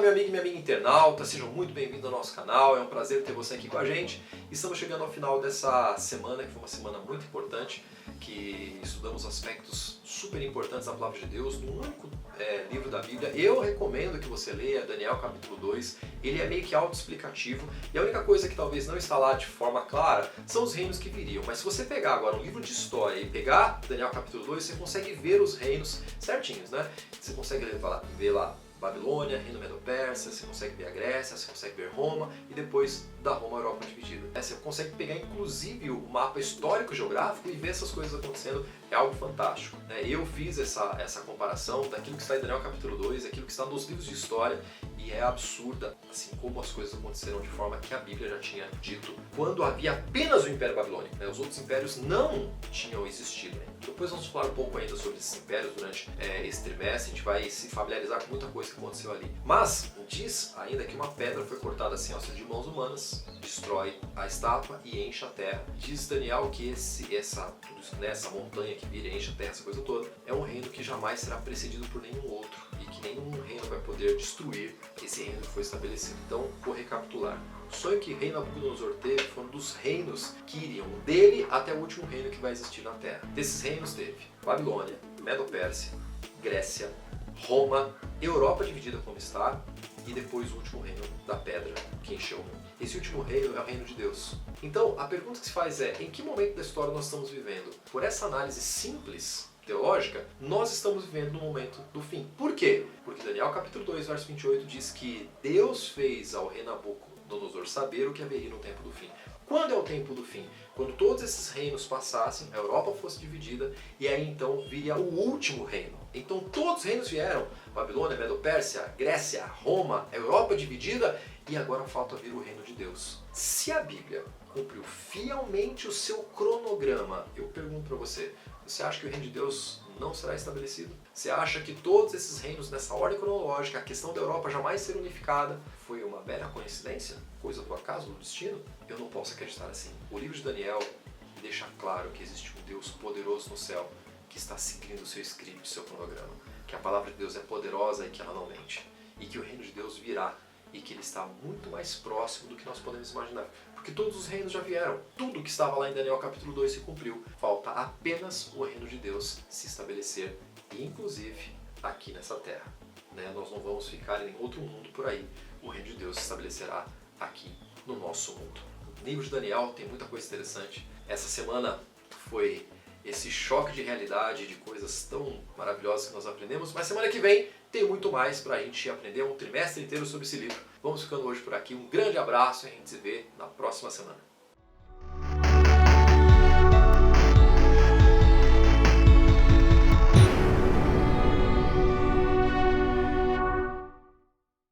meu amigo e minha amiga internauta, sejam muito bem-vindos ao nosso canal, é um prazer ter você aqui com a gente. Estamos chegando ao final dessa semana, que foi uma semana muito importante, que estudamos aspectos super importantes da Palavra de Deus, num único livro da Bíblia. Eu recomendo que você leia Daniel capítulo 2, ele é meio que autoexplicativo, e a única coisa que talvez não está lá de forma clara são os reinos que viriam. Mas se você pegar agora um livro de história e pegar Daniel capítulo 2, você consegue ver os reinos certinhos, né? Você consegue ver lá Babilônia, Reino Medo-Persa, você consegue ver a Grécia, você consegue ver Roma e depois da Roma a Europa dividida. Você consegue pegar inclusive o mapa histórico-geográfico e ver essas coisas acontecendo, é algo fantástico. Eu fiz essa comparação daquilo que está em Daniel capítulo 2, aquilo que está nos livros de história, e é absurda, assim como as coisas aconteceram de forma que a Bíblia já tinha dito, quando havia apenas o Império Babilônico. Os outros impérios não tinham existido. Depois vamos falar um pouco ainda sobre esses impérios durante esse trimestre, a gente vai se familiarizar com muita coisa que aconteceu ali. Mas diz ainda que uma pedra foi cortada assim de mãos humanas, destrói a estátua e enche a terra. Diz Daniel que essa montanha que vira e enche a terra, essa coisa toda, é um reino que jamais será precedido por nenhum outro e que nenhum reino vai poder destruir esse reino que foi estabelecido. Então, vou recapitular. O sonho que o rei Nabucodonosor teve foi um dos reinos que iriam dele até o último reino que vai existir na Terra. Desses reinos teve Babilônia, Medo-Pérsia, Grécia, Roma, Europa dividida como está, e depois o último reino da pedra que encheu o mundo. Esse último reino é o reino de Deus. Então, a pergunta que se faz é, em que momento da história nós estamos vivendo? Por essa análise simples, teológica, nós estamos vivendo no momento do fim. Por quê? Porque Daniel capítulo 2, verso 28 diz que Deus fez ao rei Nabucodonosor saber o que haveria no tempo do fim. Quando é o tempo do fim? Quando todos esses reinos passassem, a Europa fosse dividida, e aí então viria o último reino. Então todos os reinos vieram, Babilônia, Medo-Pérsia, Grécia, Roma, a Europa dividida, e agora falta vir o reino de Deus. Se a Bíblia cumpriu fielmente o seu cronograma, eu pergunto para você, você acha que o reino de Deus não será estabelecido? Você acha que todos esses reinos nessa ordem cronológica, a questão da Europa jamais ser unificada, foi uma mera coincidência? Coisa do acaso, do destino? Eu não posso acreditar assim. O livro de Daniel deixa claro que existe um Deus poderoso no céu que está seguindo o seu script, o seu cronograma, que a palavra de Deus é poderosa e que ela não mente, e que o reino de Deus virá, e que ele está muito mais próximo do que nós podemos imaginar. Porque todos os reinos já vieram, tudo que estava lá em Daniel capítulo 2 se cumpriu. Falta apenas o reino de Deus se estabelecer, inclusive aqui nessa terra. Nós não vamos ficar em outro mundo por aí. O reino de Deus se estabelecerá aqui no nosso mundo. No livro de Daniel tem muita coisa interessante. Essa semana foi esse choque de realidade, de coisas tão maravilhosas que nós aprendemos, mas semana que vem tem muito mais para a gente aprender um trimestre inteiro sobre esse livro. Vamos ficando hoje por aqui, um grande abraço e a gente se vê na próxima semana.